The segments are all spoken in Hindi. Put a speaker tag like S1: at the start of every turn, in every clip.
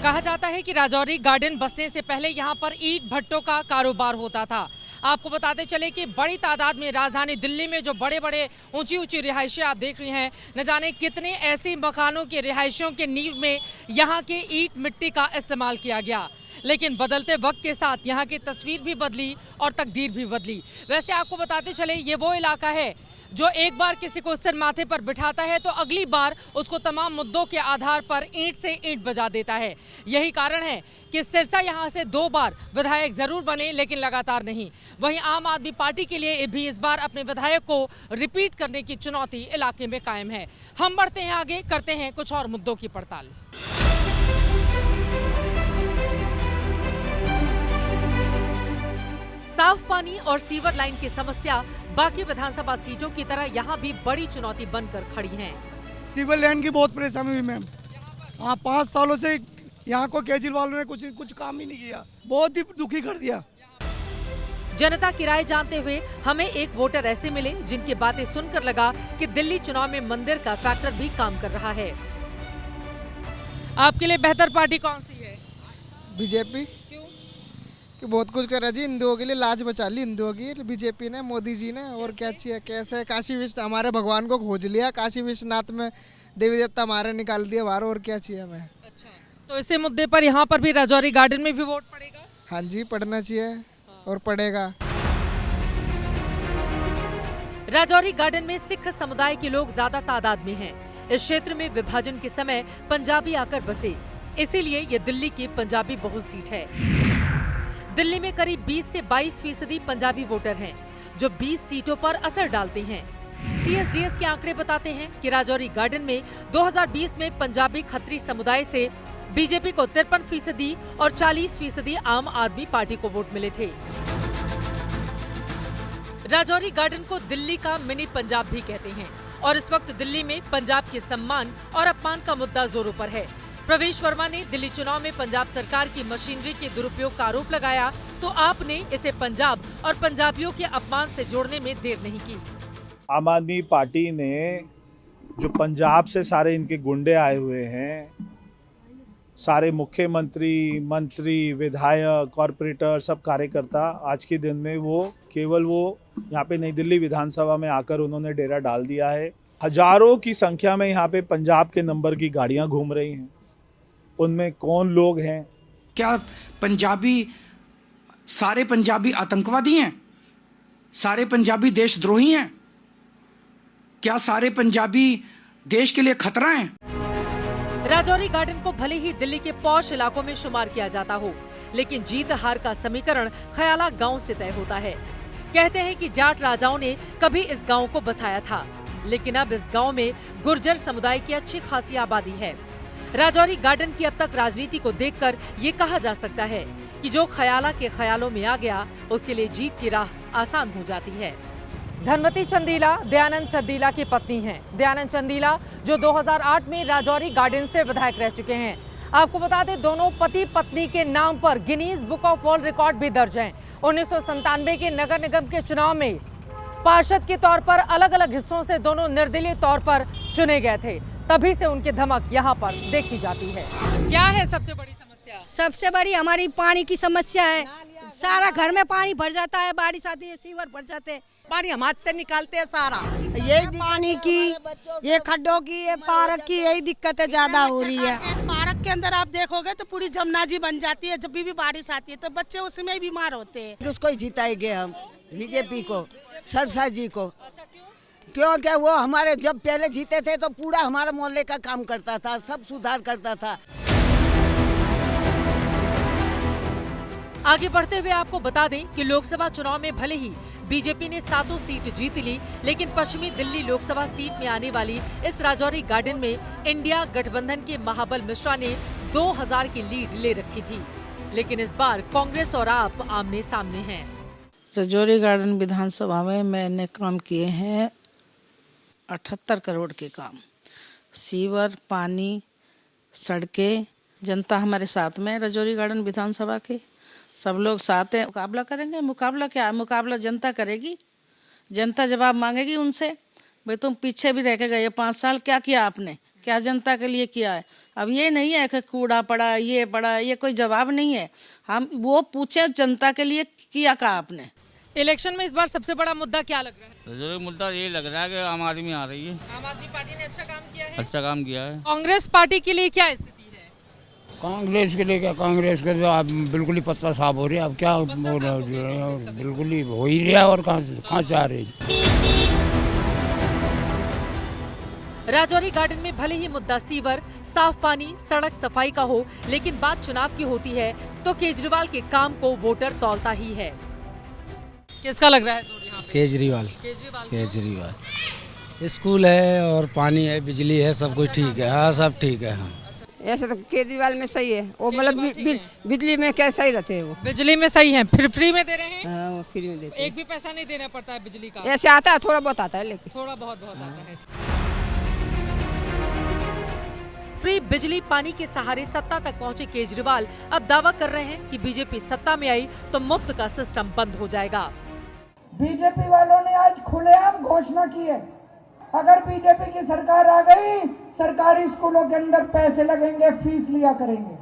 S1: कहा जाता है कि राजौरी गार्डन बसने से पहले यहाँ पर ईंट भट्टों का कारोबार होता था। आपको बताते चले कि बड़ी तादाद में राजधानी दिल्ली में जो बड़े बड़े ऊंची ऊंची रिहाइशें आप देख रही हैं, न जाने कितने ऐसे मकानों के रिहाइशों के नींव में यहाँ के ईंट मिट्टी का इस्तेमाल किया गया। लेकिन बदलते वक्त के साथ यहाँ की तस्वीर भी बदली और तकदीर भी बदली। वैसे आपको बताते चले ये वो इलाका है जो एक बार किसी को सिर माथे पर बिठाता है तो अगली बार उसको तमाम मुद्दों के आधार पर ईंट से ईंट बजा देता है। यही कारण है कि सिरसा यहां से 2 बार विधायक जरूर बने लेकिन लगातार नहीं। वहीं आम आदमी पार्टी के लिए भी इस बार अपने विधायक को रिपीट करने की चुनौती इलाके में कायम है। हम बढ़ते हैं आगे, करते हैं कुछ और मुद्दों की पड़ताल। साफ पानी और सीवर लाइन की समस्या बाकी विधानसभा सीटों की तरह यहाँ भी बड़ी चुनौती बनकर खड़ी है।
S2: सीवर लाइन की बहुत परेशानी हुई मैम। हाँ, 5 सालों से यहाँ को केजरीवाल ने कुछ काम ही नहीं किया, बहुत ही दुखी कर दिया।
S1: जनता की राय जानते हुए हमें एक वोटर ऐसे मिले जिनकी बातें सुनकर लगा कि दिल्ली चुनाव में मंदिर का फैक्टर भी काम कर रहा है। आपके लिए बेहतर पार्टी कौन सी है?
S3: बीजेपी।
S1: क्यों?
S3: कि बहुत कुछ कर रहा जी, हिंदुओं के लिए लाज बचा ली हिंदुओं की बीजेपी ने, मोदी जी ने। और क्या चाहिए? कैसे काशी विश्व हमारे भगवान को खोज लिया, काशी विश्वनाथ में देवी देवता हमारे निकाल दिया बाहर, और क्या चाहिए हमें।
S1: अच्छा, तो इसी मुद्दे पर यहाँ पर भी राजौरी गार्डन में भी वोट पड़ेगा?
S3: हाँ जी, पढ़ना चाहिए और पड़ेगा।
S1: राजौरी गार्डन में सिख समुदाय के लोग ज्यादा तादाद में हैं। इस क्षेत्र में विभाजन के समय पंजाबी आकर बसे, इसीलिए ये दिल्ली की पंजाबी बहुल सीट है। दिल्ली में करीब 20 से 22% पंजाबी वोटर हैं, जो 20 सीटों पर असर डालते हैं। CSDS के आंकड़े बताते हैं कि राजौरी गार्डन में 2020 में पंजाबी खत्री समुदाय से बीजेपी को 53% और 40% आम आदमी पार्टी को वोट मिले थे। राजौरी गार्डन को दिल्ली का मिनी पंजाब भी कहते हैं और इस वक्त दिल्ली में पंजाब के सम्मान और अपमान का मुद्दा जोरों पर है। प्रवेश वर्मा ने दिल्ली चुनाव में पंजाब सरकार की मशीनरी के दुरुपयोग का आरोप लगाया, तो आपने इसे पंजाब और पंजाबियों के अपमान से जोड़ने में देर नहीं की।
S4: आम आदमी पार्टी ने जो पंजाब से सारे इनके गुंडे आए हुए हैं, सारे मुख्यमंत्री, मंत्री, विधायक, कॉर्पोरेटर, सब कार्यकर्ता, आज के दिन में वो यहाँ पे नई दिल्ली विधानसभा में आकर उन्होंने डेरा डाल दिया है। हजारों की संख्या में यहाँ पे पंजाब के नंबर की गाड़ियां घूम रही हैं। उनमें कौन लोग हैं?
S5: क्या सारे पंजाबी आतंकवादी हैं? सारे पंजाबी देशद्रोही हैं? क्या सारे पंजाबी देश के लिए खतरा हैं?
S1: राजौरी गार्डन को भले ही दिल्ली के पॉश इलाकों में शुमार किया जाता हो, लेकिन जीत हार का समीकरण खयाला गांव से तय होता है। कहते हैं कि जाट राजाओं ने कभी इस गांव को बसाया था, लेकिन अब इस गांव में गुर्जर समुदाय की अच्छी खासी आबादी है। राजौरी गार्डन की अब तक राजनीति को देखकर ये कहा जा सकता है कि जो खयाला के ख्यालों में आ गया, उसके लिए जीत की राह आसान हो जाती है। धनवती चंदीला दयानंद चंदीला की पत्नी हैं। दयानंद चंदीला जो 2008 में राजौरी गार्डन से विधायक रह चुके हैं। आपको बता दें, दोनों पति पत्नी के नाम पर Guinness book of world record भी दर्ज हैं। 1997 के नगर निगम के चुनाव में पार्षद के तौर पर अलग अलग हिस्सों से दोनों निर्दलीय तौर पर चुने गए थे। तभी से उनकी धमक यहाँ पर देखी जाती है। क्या है सबसे बड़ी समस्या?
S6: सबसे बड़ी हमारी पानी की समस्या है। सारा घर में पानी भर जाता है, बारिश आती है, सीवर भर जाते हैं,
S7: पानी हम हाथ से निकालते हैं सारा। ये पानी की, ये खड्डों की, ये पार्क की, यही दिक्कतें ज्यादा हो रही है।
S8: इस पार्क के अंदर आप देखोगे तो पूरी जमुना जी बन जाती है। जब भी बारिश आती है तो बच्चे उसमें ही बीमार होते हैं।
S7: उसको ही जिताएंगे हम, बीजेपी को, सरसा जी को। क्योंकि वो हमारे जब पहले जीते थे तो पूरा हमारा मोहल्ले का काम करता था, सब सुधार करता था।
S1: आगे बढ़ते हुए आपको बता दें कि लोकसभा चुनाव में भले ही बीजेपी ने 7 सीट जीत ली, लेकिन पश्चिमी दिल्ली लोकसभा सीट में आने वाली इस राजौरी गार्डन में इंडिया गठबंधन के महाबल मिश्रा ने 2000 की लीड ले रखी थी। लेकिन इस बार कांग्रेस और आप आमने सामने हैं।
S9: राजौरी गार्डन विधानसभा में मैंने काम किए हैं 78 करोड़ के काम। सीवर, पानी, सड़कें, जनता हमारे साथ में। राजौरी गार्डन विधानसभा के सब लोग साथ हैं। मुकाबला करेंगे। मुकाबला क्या? मुकाबला जनता करेगी। जनता जवाब मांगेगी उनसे, भाई तुम पीछे भी रह के गए 5 साल, क्या किया आपने? क्या जनता के लिए किया है? अब ये नहीं है कि कूड़ा पड़ा, ये पड़ा, ये कोई जवाब नहीं है। हम वो पूछे जनता के लिए किया क्या आपने।
S1: इलेक्शन में इस बार सबसे बड़ा मुद्दा क्या लग रहा है?
S10: जो मुद्दा ये लग रहा है कि आम आदमी आ रही है।
S1: आम आदमी पार्टी ने अच्छा काम किया है।
S10: अच्छा काम किया है।
S1: कांग्रेस पार्टी के लिए क्या स्थिति है?
S10: कांग्रेस के लिए क्या, कांग्रेस के तो आप बिल्कुल ही पत्ता साफ हो रही है। अब क्या बोल रहे हैं, बिल्कुल ही हो ही रहा है। और कहाँ से आ रही है?
S1: राजौरी गार्डन में भले ही मुद्दा सीवर, साफ पानी, सड़क सफाई का हो, लेकिन बात चुनाव की होती है तो केजरीवाल के काम को वोटर तौलता ही है। किसका लग रहा है जोर यहाँ पे?
S11: केजरीवाल। केजरीवाल। स्कूल है और पानी है, बिजली है, सब कुछ ठीक है। हाँ, सब ठीक है। हाँ,
S6: ऐसे तो केजरीवाल में सही है वो, मतलब बिजली में क्या सही रहते हैं वो।
S1: बिजली में सही है, फिर फ्री में दे रहे हैं।
S6: हाँ, वो फ्री में देते हैं।
S1: एक भी पैसा नहीं देना पड़ता है बिजली का।
S6: ऐसे आता है, थोड़ा बहुत आता है, लेकिन
S1: थोड़ा बहुत आता है। फ्री बिजली पानी के सहारे सत्ता तक पहुंचे केजरीवाल अब दावा कर रहे हैं कि बीजेपी सत्ता में आई तो मुफ्त का सिस्टम बंद हो जाएगा।
S12: बीजेपी वालों ने आज खुलेआम घोषणा की है, अगर बीजेपी की सरकार आ गई, सरकारी स्कूलों के अंदर पैसे लगेंगे, फीस लिया करेंगे।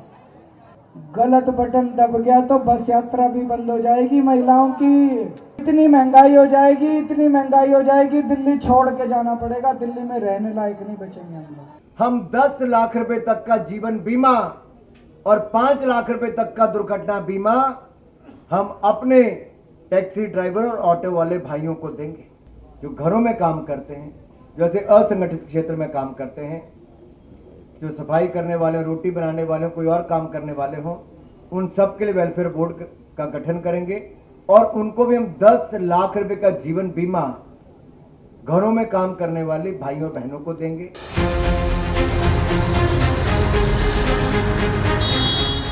S12: गलत बटन दब गया तो बस यात्रा भी बंद हो जाएगी महिलाओं की। इतनी महंगाई हो जाएगी, दिल्ली छोड़ के जाना पड़ेगा। दिल्ली में रहने लायक नहीं बचेंगे हम लोग।
S13: हम 10 लाख रुपए तक का जीवन बीमा और 5 लाख रुपए तक का दुर्घटना बीमा हम अपने टैक्सी ड्राइवर और ऑटो वाले भाइयों को देंगे, जो घरों में काम करते हैं, जैसे असंगठित क्षेत्र में काम करते हैं, जो सफाई करने वाले, रोटी बनाने वाले, कोई और काम करने वाले हों, उन सब के लिए वेलफेयर बोर्ड का गठन करेंगे और उनको भी हम 10 लाख रुपए का जीवन बीमा घरों में काम करने वाले भाइयों बहनों को देंगे।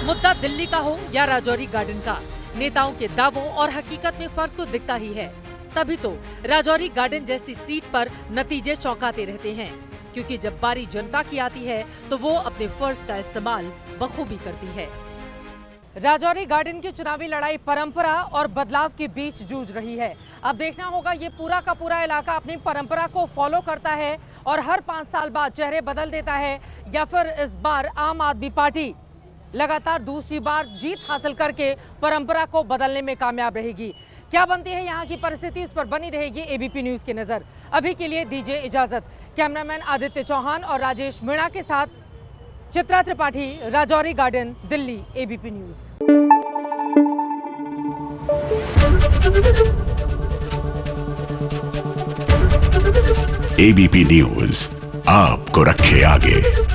S1: मुद्दा दिल्ली का हो या राजौरी गार्डन का, नेताओं के दावों और हकीकत में फर्क तो दिखता ही है। तभी तो राजौरी गार्डन जैसी सीट पर नतीजे चौंकाते रहते हैं, क्योंकि जब बारी जनता की आती है तो वो अपने फर्ज का इस्तेमाल बखूबी करती है। राजौरी गार्डन की चुनावी लड़ाई परंपरा और बदलाव के बीच जूझ रही है। अब देखना होगा ये पूरा का पूरा इलाका अपनी परंपरा को फॉलो करता है और हर 5 साल बाद चेहरे बदल देता है, या फिर इस बार आम आदमी पार्टी लगातार दूसरी बार जीत हासिल करके परंपरा को बदलने में कामयाब रहेगी। क्या बनती है यहाँ की परिस्थिति, इस पर बनी रहेगी एबीपी न्यूज की नजर। अभी के लिए दीजिए इजाजत। कैमरामैन आदित्य चौहान और राजेश मीणा के साथ Chitra Tripathi, Rajouri garden, Delhi, ABP news.
S14: ABP news आपको रखे आगे।